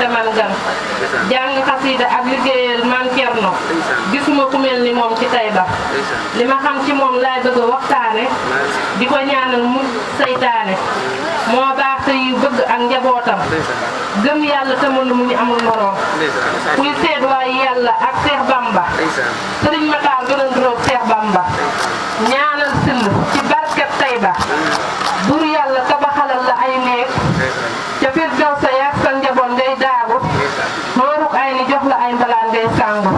te man gan jàng xasida ak liggéeyal man Cerno gisuma ku mel ni moom ci Tayba li ma xam ci moom laay bëgg a waxtaane di ko ñaanal mu saytaane moo baax te yu bëgg ak njabootam gëm yàlla te mënu mu ñu amul moroom kuy seet waaye yàlla ak Seex Bamba Sëriñ Matar gën a nduróog Seex Bamba ñaanal sill ci barkeb Tayba bur yàlla tabaxalal la ay néeg ca Firdawsa yaag sa njaboot ngay daagu mooruk ay ni jox la ay mbalaan ngay sangu